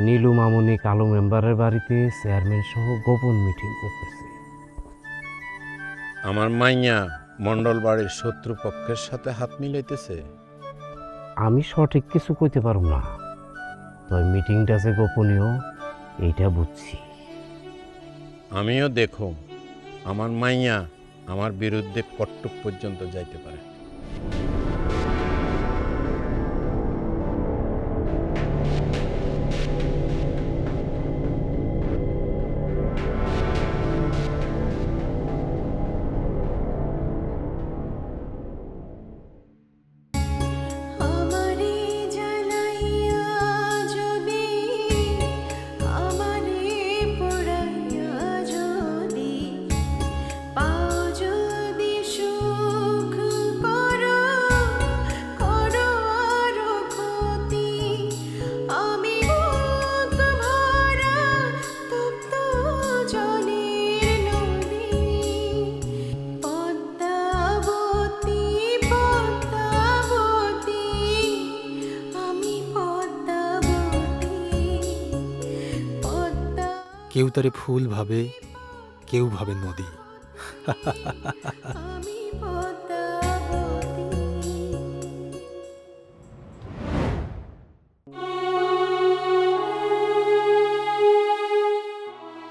নীলু মামুনি কালু মেম্বারের বাড়িতে চেয়ারম্যান সহ গোপন মিটিং করতেছে। আমার মাইয়া মন্ডল বাড়ির শত্রুপক্ষের সাথে হাত মিলাইতেছে। আমি সঠিক কিছু কইতে পারব না, তবে মিটিংটা যে গোপনীয় এইটা বুঝছি। আমিও দেখো আমার মাইয়া আমার বিরুদ্ধে কট্টক পর্যন্ত যাইতে পারে। কেউ তারে ফুল ভাবে, কেউ ভাবে নদী।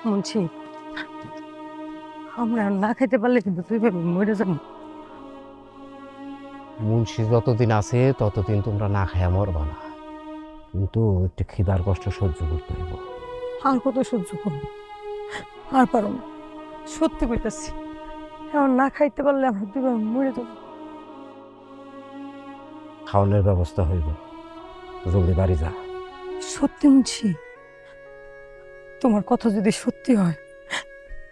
মুন্সি, আমরা না খাইতে পারলে কিন্তু তুই ভাবি মরে যাবো। মুন্সি যতদিন আছে ততদিন তোমরা না খায়া মরবা না, কিন্তু একটু খিদার কষ্ট সহ্য করতে হইব। আর কত সহ্য করবো, আর পারো না, সত্যি কইতাছি। এখন না খাইতে পারলে আমরা দুই ভাই মরে যাবো। খাওয়ানোর ব্যবস্থা হইব, জলদি বাড়ি যা। সত্যি মুন্সি, তোমার কথা যদি সত্যি হয়,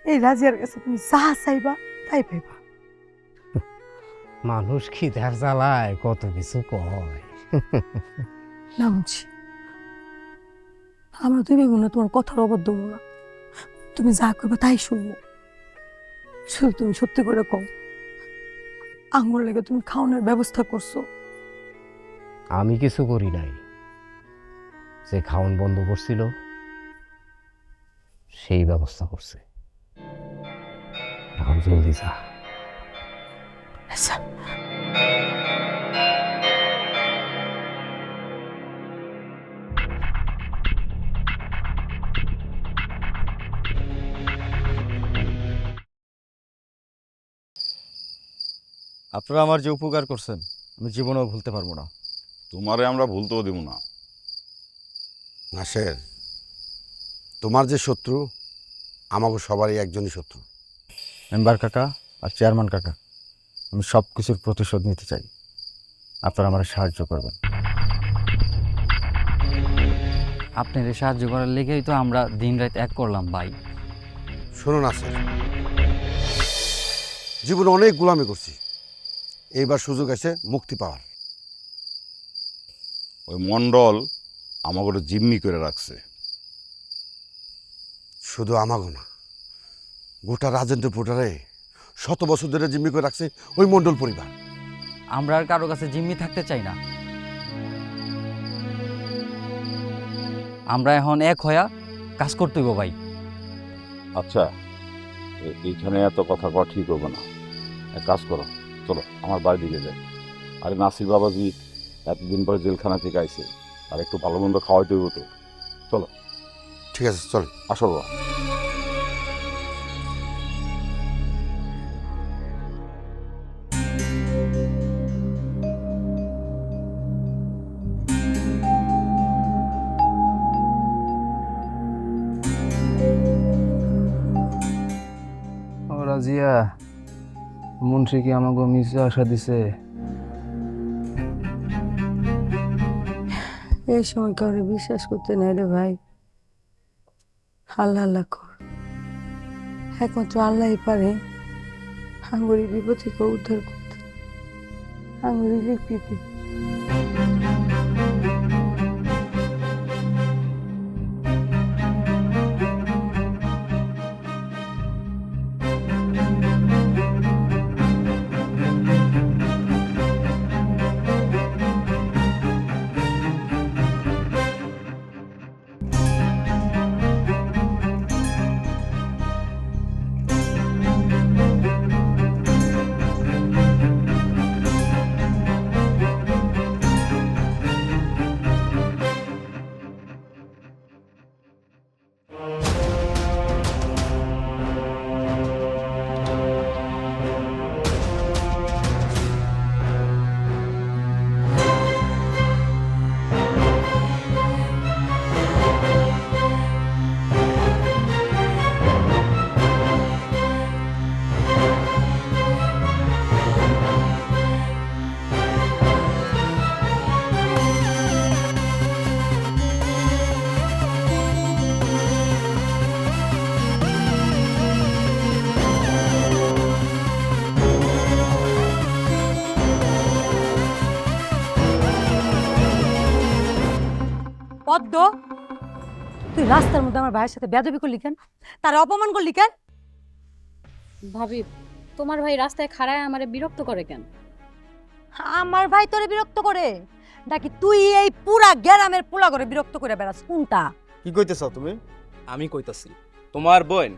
এই রাজিয়ার কাছে তুমি যা চাইবা তাই পাইবা। মানুষ খিদার জ্বালায় কত কিছু কয়। না মুন্সি, আমরা দুই ভাই বোনে তোমার কথার অবাধ্য দেবো না। তুমি যা করবে তাই শুনবো, শুধু তুমি সত্যি করে কও, আঙুর লেগে তুমি খাওয়ানোর ব্যবস্থা করছো? আমি কিছু করি নাই, যে খাওয়ান বন্ধ করছিল সেই ব্যবস্থা করছে। এখন জলদি যা। আচ্ছা, আপনারা আমার যে উপকার করছেন আমি জীবনেও ভুলতে পারবো না। তোমারে আমরা ভুলতেও দেব না। নাসের, তোমার যে শত্রু আমাকে সবারই একজনই শত্রু। মেম্বার কাকা আর চেয়ারম্যান কাকা, আমি সব কিছুর প্রতিশোধ নিতে চাই। আপনারা আমার সাহায্য করবেন। আপনার সাহায্য করার লেগেই তো আমরা দিন রাত এক করলাম ভাই। শোনো নাসের, জীবনে অনেক গোলামি করছি, এইবার সুযোগ আছে মুক্তি পাওয়ার। ওই মণ্ডল আমাকে জিম্মি করে রাখছে। শুধু আমাগো না, গোটা রাজেন্দ্রপুরে শত বছর ধরে জিম্মি করে রাখছে ওই মণ্ডল পরিবার। আমরা আর কারো কাছে জিম্মি থাকতে চাই না। আমরা এখন এক হইয়া কাজ করতে হইব ভাই। আচ্ছা, এইখানে এত কথা কওয়া ঠিক হবে না। এক কাজ করো, চলো আমার বাড়ির দিকে যাই। আরে নাসির বাবাজি এতদিন পরে জেলখানা থেকে আইছে, আর একটু ভালো মন্দ খাওয়াইতে হইব তো। চলো। ঠিক আছে, চল। আসো বাবা। রাজিয়া, মুন্সি কি আমাকে মিশে আশা দিছে? এই সময় কাউরে বিশ্বাস করতে নাই রে ভাই। আল্লাহ আল্লাহ কর, একমাত্র আল্লাহই পারে আঙ্গুরি বিপদ থেকে উদ্ধার করতে, আঙ্গুরি লিপিতে। পদ্ম, তুই রাস্তার মধ্যে আমার ভাইয়ের সাথে বেয়াদবি করলি কেন? তার অপমান করলি কেন? ভাবি, তোমার ভাই রাস্তায় খাড়ায় আমারে বিরক্ত করে কেন? আমার ভাই তোরে বিরক্ত করে নাকি তুই এই পুরা গ্রামের পোলা করে বিরক্ত করে বেড়াস? কোনটা? কি কইতেছ তুমি? আমি কইতাছি তোমার বোন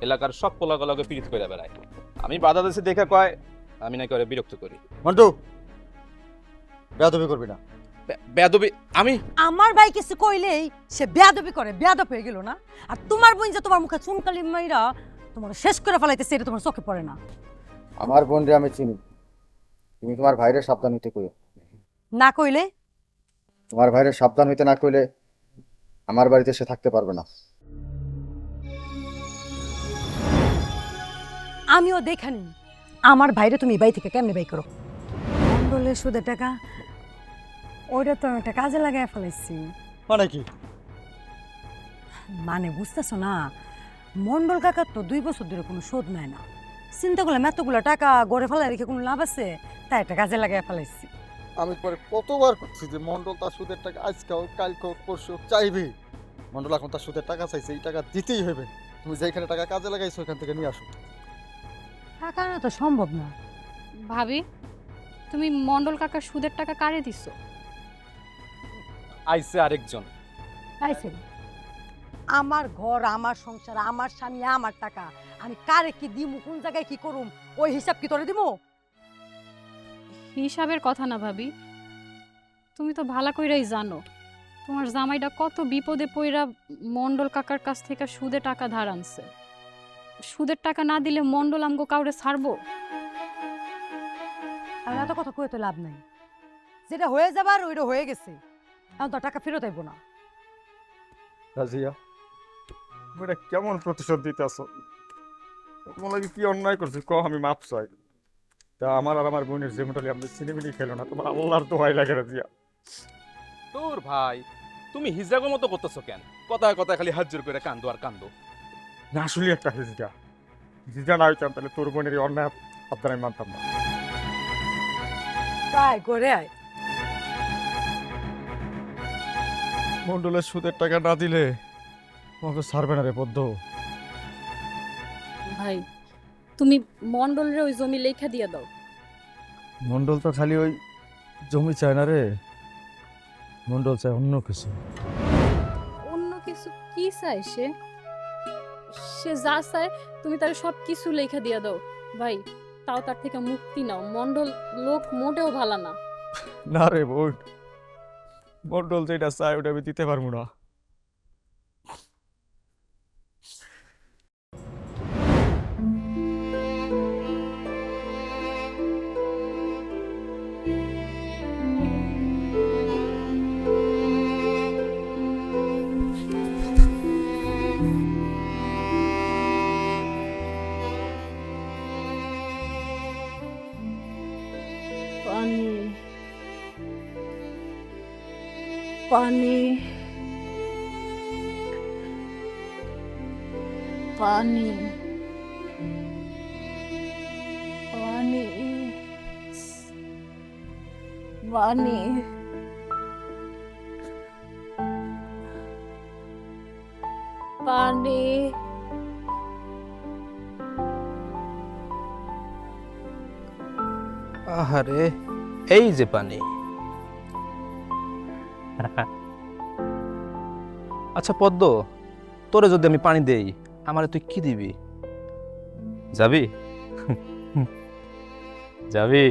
এলাকার সব পোলাগুলোকে পীড়িত করে বেড়ায়। আমি বাধা দিছি দেখে কয় আমি নাকি ওরে বিরক্ত করি। মন্টু, বেয়াদবি করবি না। বেয়াদবি আমি? আমার ভাই কিছু কইলেই সে বেয়াদবি করে, বেয়াদব হয়ে গেল না? আর তোমার বোন যে তোমার মুখে চুনকালি মাইরা তোমার শেষ করে ফেলাইতেছে, এটা তোমার চোখে পড়ে না? আমার বোনরে আমি চিনি, তুমি তোমার ভাইরে সাবধান হইতে কইও। না কইলে? তোমার ভাইরে সাবধান হইতে না কইলে আমার বাড়িতে সে থাকতে পারবে না। আমিও দেখানি আমার ভাইরে তুমি বাই থেকে কেমনে বাই করো। মন্ডলের সুদের টাকা ওইটা তো আমি একটা কাজে লাগাই ফেলাইছি। মানে কি? মানে বুঝতেছো না, মন্ডল কাকার তো 2 বছর ধরে কোনো শোধ নেয় না। চিন্তা করলাম এতগুলো টাকা গড়ে ফেলাই রেখে কোনো লাভ আছে, তাই একটা কাজে লাগাই ফেলাইছি। আমি পরে কতবার করছি যে মন্ডল তার সুদের টাকা আজকেও কালকেও পরশু চাইবে। মন্ডল এখন তার সুদের টাকা চাইছে, এই টাকা দিতেই হবে। তুমি যেখানে টাকা কাজে লাগাইছো ওইখান থেকে নিয়ে আসো। টাকা না তো সম্ভব না। ভাবি, তুমি মন্ডল কাকার সুদের টাকা কারে দিছো? আইছে আরেকজন। পাইছে আমার ঘর, আমার সংসার, আমার স্বামী, আমার টাকা, আমি কারে কি দিমু, কোন জায়গায় কি করুম, ওই হিসাব কি তোরে দিমু? হিসাবের কথা না ভাবি, তুমি তো ভালো কইরাই জানো তোমার জামাইটা কত বিপদে পইরা মন্ডল কাকার কাছ থেকে সুদে টাকা ধার আনছে। সুদের টাকা না দিলে মন্ডল আমগো কাউরে ছাড়বো? আর এত কথা কয়ে তো লাভ নাই, যেটা হয়ে যাবার ওইটা হয়ে গেছে, এখন তো টাকা ফেরত আইব না। রাজিয়া, তুমি এটা কেমন প্রতিশোধ দিতে আসো? তোমার লাগে কি অন্যায় করছি ক, আমি মাপ চাই। তা আমার আর আমার বোনের যেমনটা আপনি সিনেমিনি খেলো না, তোমার আল্লাহর দোহাই লাগে রাজিয়া। তোর ভাই তুমি হিজাগো মতো করতেছো কেন? কথায় কথায় খালি হাজ্জুর করে কান্দো আর কান্দো। না আসলে একটা হিজড়া হিজড়া না হইতাম তাহলে তোর বোনের এই অন্যায় আপনার আমি মানতাম না। তাই করে আয়। মন্ডলের সুদের টাকা না দিলে তোমাকে ছাড়বে না রে পদ্ম। ভাই, তুমি মন্ডলের ওই জমি লেখা দিয়ে দাও। মন্ডল তো খালি ওই জমি চায় না রে, মন্ডল চায় অন্য কিছু। অন্য কিছু কি চায় সে? সে যা চায় তুমি তার সব কিছু লেখা দিয়ে দাও ভাই, তাও তার থেকে মুক্তি নাও। মন্ডল লোক মোটেও ভালো না। না রে বোন, মন্ডল যেটা চায় ওটা আমি দিতে পারবো না। পানি পানি পানি পানি পানি পানি আহারে, এই যে পানি। আচ্ছা পদ্ম, তোরে যদি আমি পানি দেই আমারে তুই কি দিবি? যাবি? যাবি?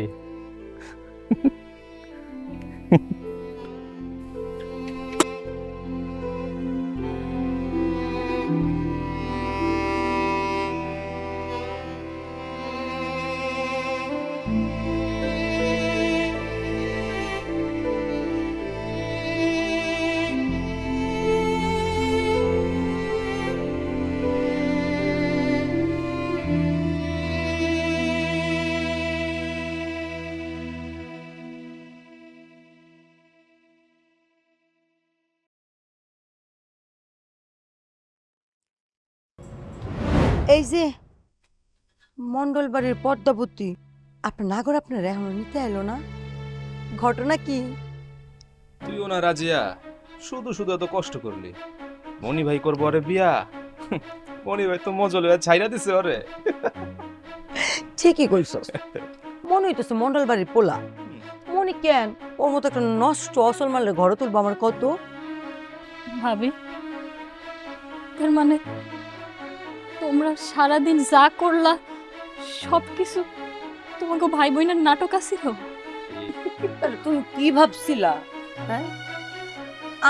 এই যে মন্ডল বাড়ির পদ্মাবতী আপনার নাগর আপনার এখনো নিতে এলো না, ঘটনা কি? তুইও না রাজিয়া, শুধু শুধু এত কষ্ট করলি। মনি ভাই করবো আরে বিয়া। মনি ভাই তো মজল হয়ে ছাইরা দিছে ওরে। ঠিকই কইছস, মনে হইতেছে মন্ডল বাড়ির পোলা। মনে কেন ওর মতো একটা নষ্ট অসল মারলে ঘরে তুলবো আমার কত? ভাবি, তার মানে তোমরা সারাদিন যা করলা সব কিছু তোমাকে ভাই বোনের নাটক আছিল? তুমি কি ভাবছিলা? হ্যাঁ,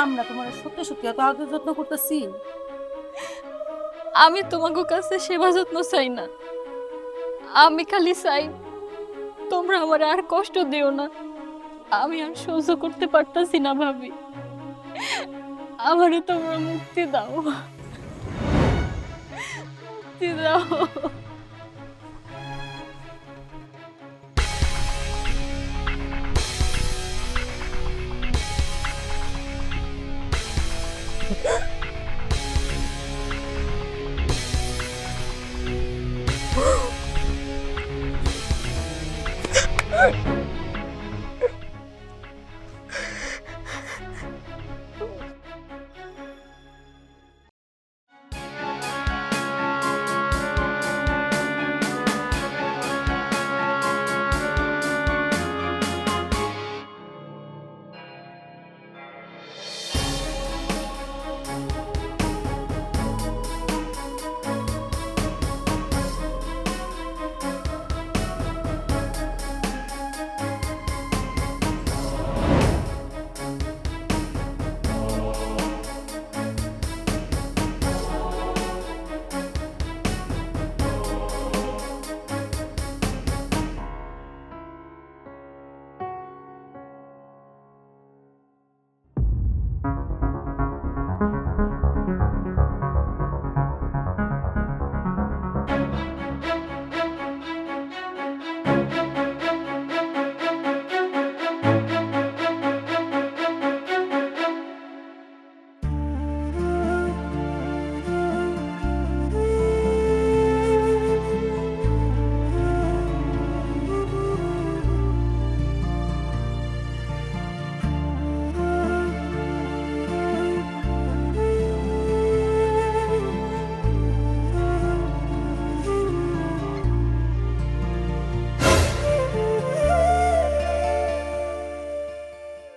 আমরা তোমার সত্যি সত্যি এত আদর যত্ন করতেছি? আমি তোমাকে কাছে সেবা যত্ন চাই না, আমি খালি চাই তোমরা আমার আর কষ্ট দিও না। আমি আর সহ্য করতে পারতাছি না ভাবি, আমারে তোমরা মুক্তি দাও, মুক্তি দাও।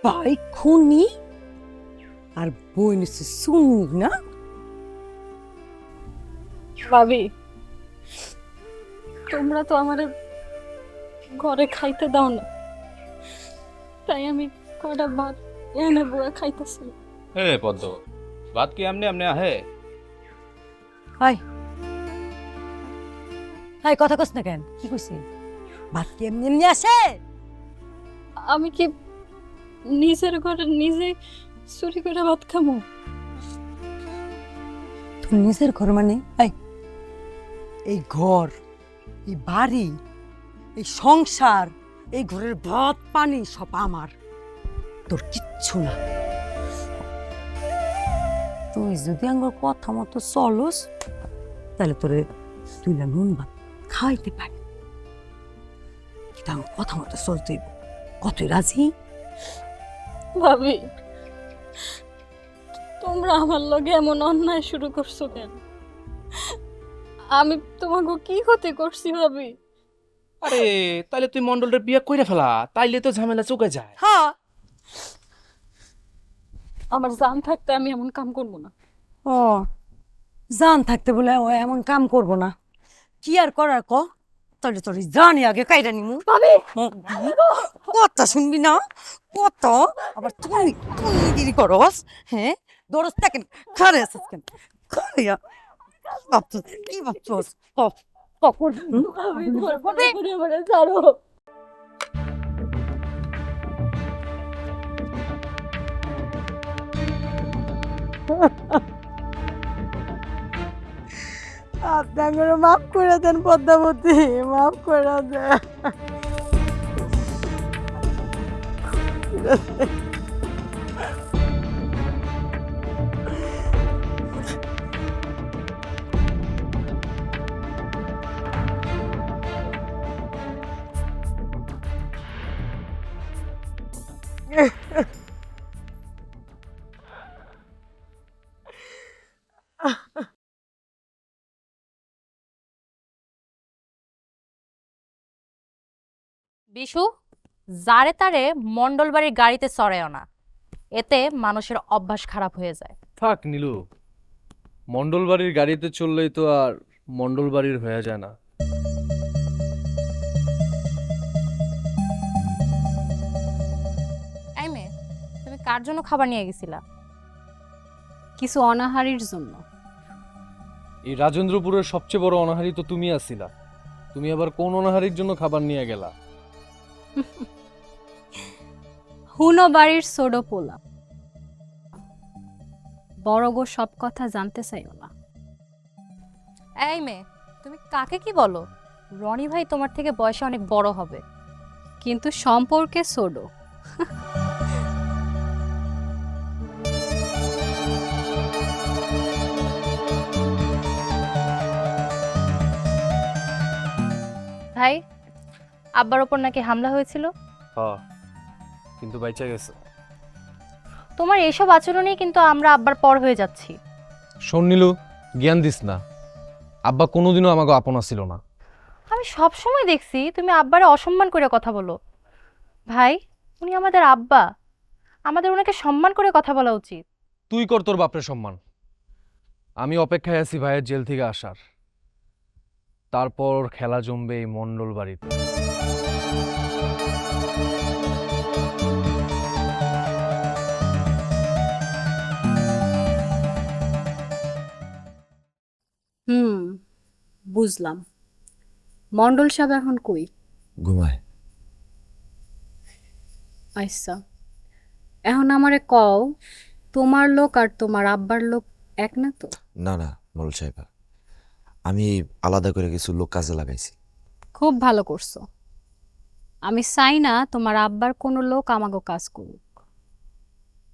ভাই খুনি আর বই নিচ্ছে শুনি না? ভাবি, তোমরা তো আমার ঘরে খাইতে দাও না, তাই আমি কটা ভাত এনে বুয়া খাইতেছি। হে পদ্ম, ভাত কি আমনে আমনে আহে? হাই হাই, কথা কস না কেন? কি কইছি? ভাত কি এমনি এমনি আসে? আমি কি নিজের ঘরে নিজে চুরি করে ভাত খামো? তোর নিজের ঘর মানে এই ঘর, এই বাড়ি, এই সংসার, এই ঘরের ভাত পানি সব আমার, তোর কিচ্ছু না। তুই যদি আমার কথা মতো চলস তাহলে তোরে তুইলা নুন ভাত খাইতে পারি, কিন্তু আমার কথা মতো চলতে কতই রাজি? ভাবি, তোমরা আমার লগে এমন অন্যায় শুরু করছো কেন? আমি তোমাকে কি ক্ষতি করছি ভাবি? আরে তাইলে তুই মন্ডলের বিয়া কইরা ফেলা, তাইলে তো ঝামেলা চুকে যায়। হ্যাঁ, আমার জান থাকতে আমি এমন কাম করবো না। ও জান থাকতে বলে ও এমন কাম করব না? কি আর করার ক? তাহলে তোর জানি আগে কাইরা নিমু। কথা শুনবি না? কত আবার তুমি গিরি করস? হ্যাঁ, দরজ থাকেন খারে আসস কেন? খারিয়া ভাবছস কি ভাবছস? কখন ছাড়ো। আপনাকে মাফ করে দেন পদ্মাবতী, মাফ করে দেন। বিশু, যারে তারে মন্ডল বাড়ির গাড়িতে চড়ায়ও না, এতে মানুষের অভ্যাস খারাপ হয়ে যায়। থাক নীলু, মন্ডল বাড়ির গাড়িতে চললেই তো আর মন্ডল বাড়ির হয়ে যায় না। এই মেয়ে, তুমি কার জন্য খাবার নিয়ে গেছিলা? কিছু অনাহারীর জন্য। এই রাজেন্দ্রপুরের সবচেয়ে বড় অনাহারী তো তুমি আছিলা, তুমি আবার কোন অনাহারীর জন্য খাবার নিয়ে গেলা? হুনো বাড়ির সোডো পোলা। বড় গো সব কথা জানতে চাইও না। এই মেয়ে, তুমি কাকে কি বলো? রনি ভাই তোমার থেকে বয়সে অনেক বড় হবে, কিন্তু সম্পর্কে সোডো। ভাই আব্বার ওপর নাকি হামলা হয়েছিল? হ্যাঁ, কিন্তু বাইচা গেছে। তোমার এইসব আচরণেই কিন্তু আমরা আব্বার পর হয়ে যাচ্ছি। শোন নীলু, জ্ঞান দিস না। আব্বা কোনোদিনও আমাকে আপনা ছিল না। আমি সব সময় দেখছি তুমি আব্বারে অসম্মান করে কথা বলো। ভাই, উনি আমাদের আব্বা, আমাদের ওনাকে সম্মান করে কথা বলা উচিত। তুই কর তোর বাপরে সম্মান। আমি অপেক্ষায় আছি ভাইয়ের জেল থেকে আসার, তারপর খেলা জমবে এই মন্ডল বাড়িতে। বুঝলাম। মন্ডল সাহেব এখন কই? ঘুমায়। আচ্ছা, এখন আমারে কও, তোমার লোক আর তোমার আব্বার লোক এক না তো? না না মোড়ল সাহেব, আমি আলাদা করে কিছু লোক কাজে লাগাইছি। খুব ভালো করছো। আমি চাই না তোমার আব্বার কোনো লোক আমাকে কাজ করুক।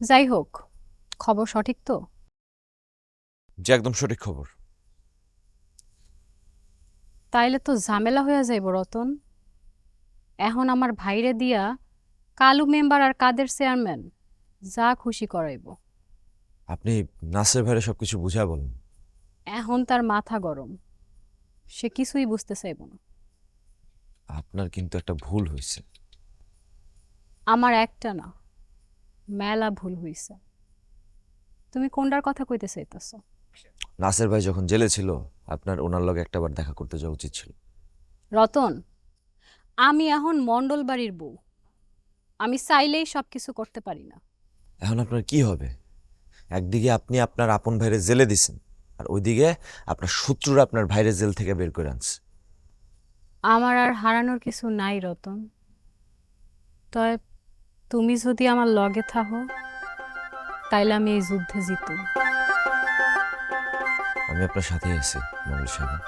যাই হোক, খবর সঠিক তো? যে একদম সঠিক খবর। তাইলে তো ঝামেলা হয়ে যাইব রতন। এখন আমার ভাইরে দিয়া কালু মেম্বার আর কাদের চেয়ারম্যান যা খুশি করাইব। আপনি নাসের ভাইরে সবকিছু বুঝা বলেন। এখন তার মাথা গরম, সে কিছুই বুঝতে চাইব না। আপনার কিন্তু একটা ভুল হয়েছে। আমার একটা না, মেলা ভুল হইছে। তুমি কোনটার কথা কইতে চাইতেছ? নাসের ভাই যখন জেলে ছিল, আপনার ওনার লগে একটাবার দেখা করতে যাওয়া উচিত ছিল। রতন, আমি এখন মন্ডল বাড়ির বউ, আমি চাইলেই সবকিছু করতে পারি না। এখন আপনার কি হবে? একদিকে আপনি আপনার আপন ভাইরে জেলে দিছেন, আর ওইদিকে আপনার শত্রুরা আপনার ভাইরে জেল থেকে বের করে আনছে। আমার আর হারানোর কিছু নাই রতন। তবে তুমি যদি আমার লগে থাকো, তাইলে আমি এই যুদ্ধে জিতুম। আমি আপনার সাথেই আছি মোড়ল সাহেব।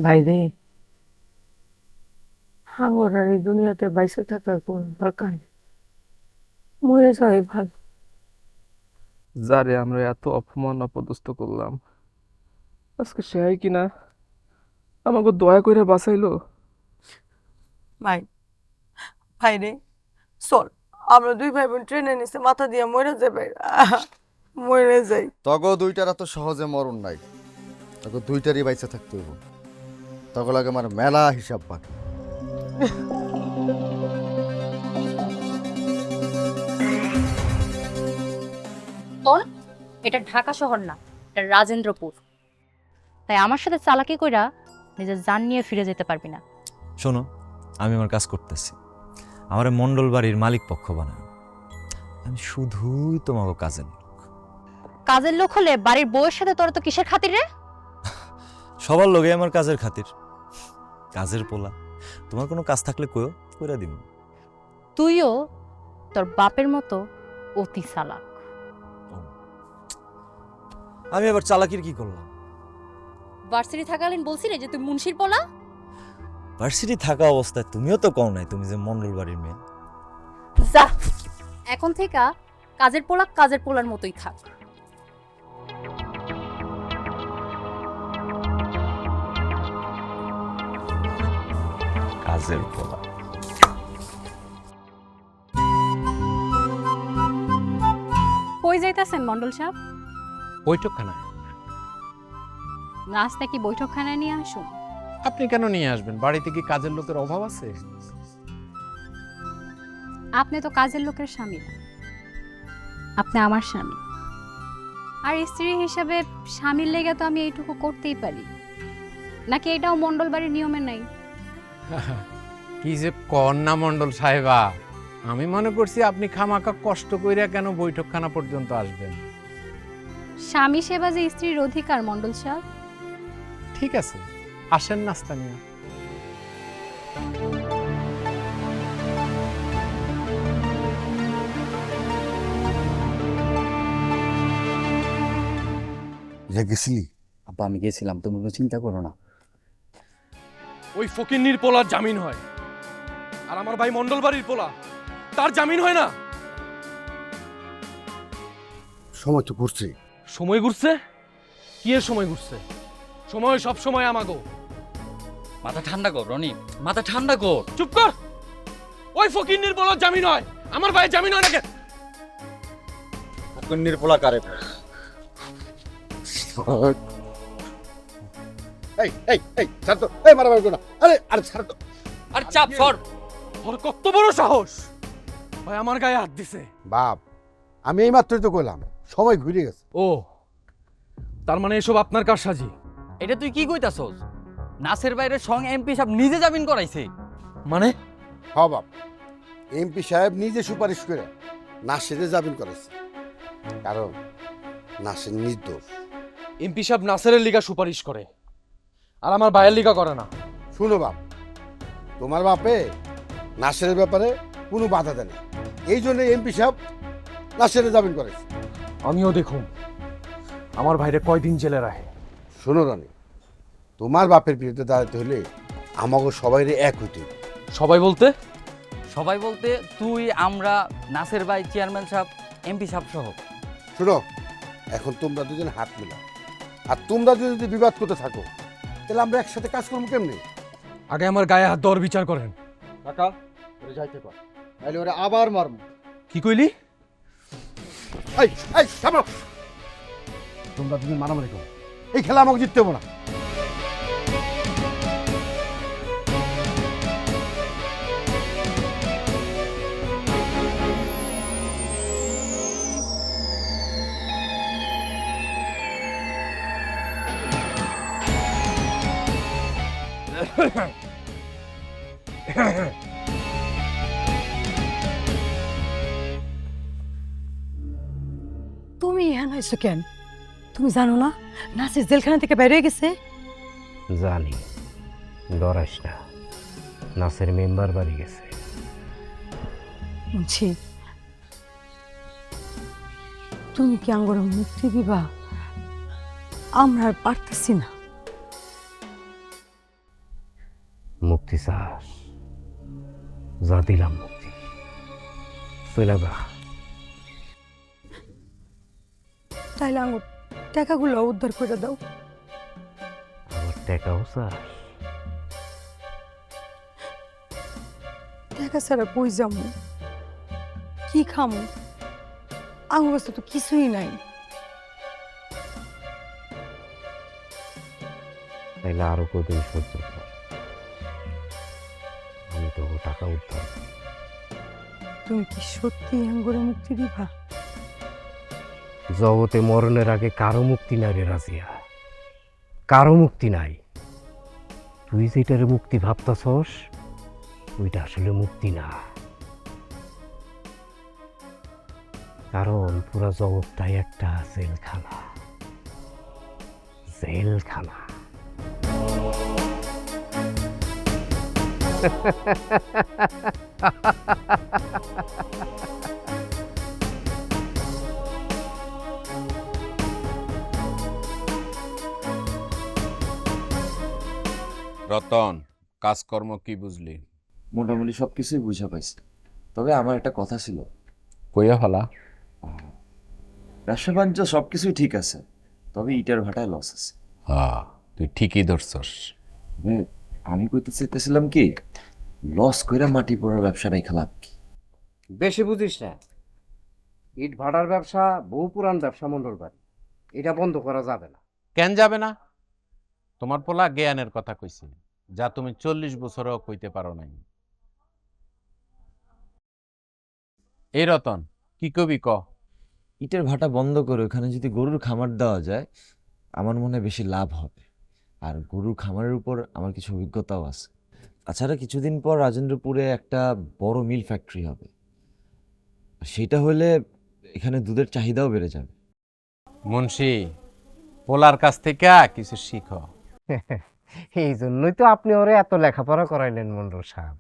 ভাই রে, আমার আর এই দুনিয়াতে বাইসে থাকার কোন দরকার নেই, মরে যাই ভালো। যারে আমরা এত অপমান অপদস্থ করলাম, আজকে সে কিনা আমাকে দয়া করে বাঁচাইলো। ভাই, ভাই রে, চল আমরা দুই ভাই বোন ট্রেনে নিচে মাথা দিয়ে মরে যাবে, মরে যাই। তগো দুইটার এত সহজে মরণ নাই, তগো দুইটারই বাইচে থাকতে হইব। তগো লাগে আমার মেলা হিসাব বাকি। এটা ঢাকা শহর না, এটা রাজেন্দ্রপুর। তাই আমার সাথে চালাকি কইরা নিজের জান নিয়ে ফিরে যেতে পারবি না। শোনো, আমি আমার কাজ করতেছি, আমার মন্ডল বাড়ির মালিক পক্ষ বানানো। আমি শুধুই তোমাকে কাজের লোক। কাজের লোক হলে বাড়ির বউয়ের সাথে তোর তো কিসের খাতির রে? সবার লোকে আমার কাজের খাতির। কাজের পোলা, তোমার কোনো কাজ থাকলে কইও, কইরা দিব। তুইও তোর বাপের মতো অতি চালাক। আমি আবার চালাকির কি করলাম? ভার্সিটি থাকালীন বলছিলে যে তুই মুন্সির পোলা। ভার্সিটি থাকা অবস্থায় তুমিও তো কও নাই তুমি যে মন্ডল বাড়ির মেয়ে। যা, এখন থেকে কাজের পোলা কাজের পোলার মতোই থাক। কাজের পোলা। কই যাইতাছেন মন্ডল সাহেব? বৈঠকখানায়। নাস্তা কি বৈঠকখানায় নিয়ে আসুন? আপনি কেন নিয়ে আসবেন? বাড়িতে কি কাজের লোকের অভাব আছে? আপনি তো কাজের লোকের স্বামী না, আপনি আমার স্বামী। আর স্ত্রী হিসাবে স্বামীর লেগে তো আমি এইটুকু করতেই পারি, নাকি এটাও মন্ডল বাড়ির নিয়মে নাই? কি যে কন্যা মণ্ডল সাহেবা, আমি মনে করছি আপনি খামাখা কষ্ট কইরা কেন বৈঠকখানা পর্যন্ত আসবেন। স্বামী সেবা যে স্ত্রীর অধিকার মন্ডল সাহেব। ঠিক আছে, আসেন নাস্তা নিয়ে। গেছিলি? আব্বা আমি গেছিলাম, তুমি কোনো চিন্তা করো না। ওই ফকিন্নির পোলার জামিন হয়, আর আমার ভাই মন্ডল বাড়ির পোলা, তার জামিন হয় না। সময় তো করছে। সময় ঘুরছে? কি এর সময় ঘুরছে? সময় সব সময় আমাগো। মাথা ঠান্ডা কর রনি, মাথা ঠান্ডা কর। চুপ কর। ওই ফকিন্নির পোলার জামিন হয়, আমার ভাই জামিন হয় না কেন? ফকিন্নির পোলা কারে? এই এই এই ছাড় তো, এই মারামারি করো না। আরে আরে ছাড় তো। আর চাপ সর। ওর কত বড় সাহস, ভাই আমার গায়ে হাত দিছে। বাপ, আমি এই মাত্রই তো কইলাম সময় ঘুরে গেছে। ও, তার মানে এসব আপনার কারসাজি? এটা তুই কি কইতাছস? নাসের বাইরের সঙ্গে এমপি সাহেব নিজে জামিন করাইছে। মানে? হ বাপ, এমপি সাহেব নিজে সুপারিশ করে নাসিরে জামিন করেছে, কারণ নাসির নির্দোষ। এমপি সাহেব নাসেরের লিগা সুপারিশ করে, আর আমার ভাইয়ের লিগা করে না। শুনো বাপ, তোমার বাপে নাসিরের ব্যাপারে কোনো বাধা দেয় না, এই জন্য এমপি সাহেব নাসিরে জামিন করেছে। আমিও দেখুন আমার ভাইরে কয়দিন জেলে রাখে। শোনো রানী, তোমার বাপের বিরুদ্ধে দাঁড়াতে হলে আমাকে সবাইরে এক হইতে হবে। সবাই বলতে? সবাই বলতে তুই, আমরা, নাসের ভাই, চেয়ারম্যান সাহেব, এমপি সাহেব সহ। শোনো, এখন তোমরা দুজন হাত মিলাও, আর তোমরা যদি বিবাদ করতে থাকো তাহলে আমরা একসাথে কাজ করবো কেমনি? আগে আমার গায়ে হাত দেওয়ার বিচার করেন। কাকা ওরে যাইতে কর, তাইলে ওরে আবার মারমু। কি কইলি? এই এই থামো, তোমরা দুজন মারামারি করো, এই খেলা আমাকে জিততে হবে না। তুমি এখানে আইছো কেন? তুমি জানো না নাসির জেলখানা থেকে বের হয়ে গেছে? জানি, ডরাইস না, নাসের মেম্বার বাড়ি গেছে। শুনছি তুমি কি আঙ্গর মুক্তি দিবা? আমরা আর পারতেছি না। মুক্তি চাস? যা দিলাম মুক্তি, চলে যা। তাইলে আঙ্গুর টাকাগুলো উদ্ধার করে দাও। আমার টাকাও চাস? টাকা ছাড়া কই যাবো, কি খামো? আঙ্গুর কাছে তো কিছুই নাই। তাইলে আরো কদিন সহ্য কর, আমি তো টাকা উদ্ধার। তুমি কি সত্যি আঙ্গুরে মুক্তি দিবা? জগতে মরণের আগে কারো মুক্তি নাই রে রাজিয়া, কারো মুক্তি নাই। তুই যেটারে মুক্তি ভাবতাছস ওইটা আসলে মুক্তি না, কারণ পুরা জগৎটাই একটা জেলখানা, জেলখানা। রতন, কাজকর্ম কি বুঝলি? মোটামুটি সব কিছুই বুঝা পাইছি, তবে আমার একটা কথা ছিল। কইয়া ফেলা। ব্যবসা বাণিজ্য সবকিছুই ঠিক আছে, তবে ইটার ভাটায় লস আছে। হ্যাঁ, তুই ঠিকই ধরছস। আমি কইতে চাইতেছিলাম কি, লস কইরা মাটি পড়ার ব্যবসাটাই খারাপ কি? বেশি বুঝিস না। ইট ভাড়ার ব্যবসা বহু পুরান ব্যবসা মন্ডল বাড়ি, এটা বন্ধ করা যাবে না। কেন যাবে না? তোমার পোলা জ্ঞানের কথা কইছি, যা তুমি 40 বছরও কইতে পারো নাই। এই রতন, কি কবি ক? ইটের ভাটা বন্ধ করে ওখানে যদি গরুর খামার দেওয়া যায়, আমার মনে হয় বেশি লাভ হবে। আর গরুর খামারের উপর আমার কিছু অভিজ্ঞতাও আছে। তাছাড়া কিছুদিন পর রাজেন্দ্রপুরে একটা বড় মিল ফ্যাক্টরি হবে, সেটা হলে এখানে দুধের চাহিদাও বেড়ে যাবে। মুন্সি, পোলার কাছ থেকে কিছু শিখো। এই জন্যই তো আপনি ওরে এত লেখাপড়া করাইলেন মন্ডল সাহেব।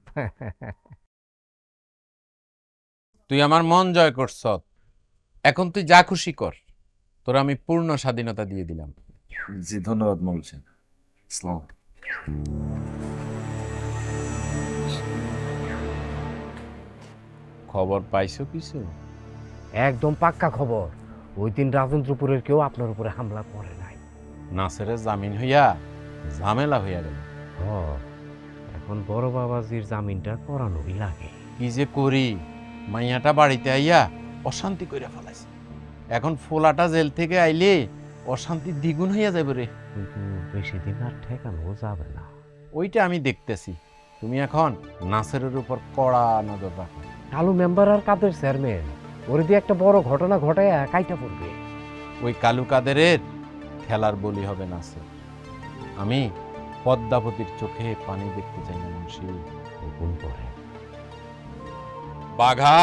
তুই আমার মন জয় করছ, এখন তুই যা খুশি কর, তোর আমি পূর্ণ স্বাধীনতা দিয়ে দিলাম। জি ধন্যবাদ বলছেন। ইসলাম। খবর পাইছো কিছু? একদম পাক্কা খবর, ওই দিন রাজেন্দ্রপুরের কেউ আপনার উপরে হামলা করে নাই। নাসেরের জামিন হইয়া ঝামেলা হইয়া গেল। এখন বড় বাবাজির জামিনটা করানোই লাগে। কি যে করি, মাইয়াটা বাড়িতে আইয়া অশান্তি কইরা ফেলাইছে। এখন ফোলাটা জেল থেকে আইলে অশান্তি দ্বিগুণ হইয়া যাবে রে। কিন্তু বেশি দিন আর ঠেকানো যাবে না। ওইটা আমি দেখতেছি, তুমি এখন নাসেরের উপর কড়া নজর রাখো। কালু মেম্বার আর কাদের চেয়ারম্যান ওরে দিয়ে একটা বড় ঘটনা ঘটায় কাইটা পড়বে। ওই কালু কাদেরের খেলার বলি হবে নাসের। আমি পদ্মাবতীর চোখে পানি দেখতে চাই না মুন্সি। কোন করে বাঘা,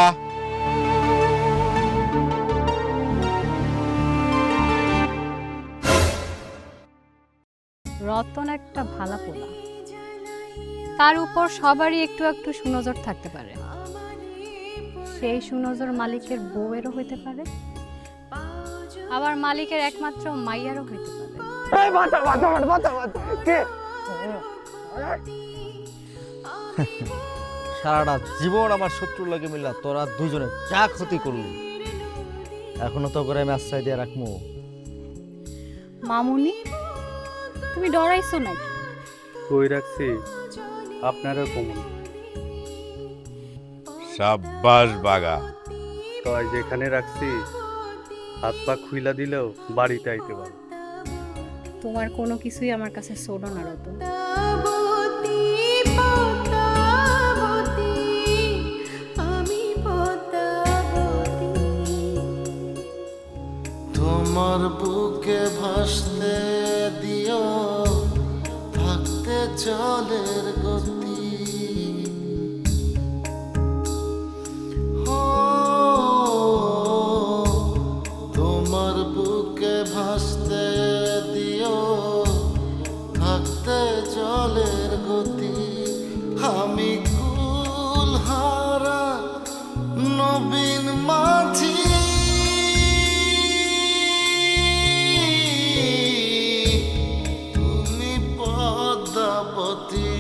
রতন একটা ভালা পোলা, তার উপর সবারই একটু একটু সুনজর থাকতে পারে। সেই সুনজর মালিকের বউয়েরও হইতে পারে, আবার মালিকের একমাত্র মাইয়ারও হইতে পারে। সারাটা জীবন আমার শত্রু লাগে মিলা তোরা দুজনে যা ক্ষতি করলি, এখনো তো করে আমি আশ্রয় দিয়ে রাখবো। মামুনি, তুমি ডরাইছো নাকি? কই রাখছি আপনারও কমন। সাব্বাস বাঘা। তাই যেখানে রাখছি হাত পা খুইলা দিলেও বাড়িতে আইতে পারে। তোমার কোনো কিছুই আমার কাছে ছোট না রতন। তোমার বুকে ভাসতে দিও থাকতে জলের গতি, তোমার বুকে ভাসতে দিও থাকতে জলের গতি। আমি কুলহারা নবীন মাঝি, পদ্মাবতী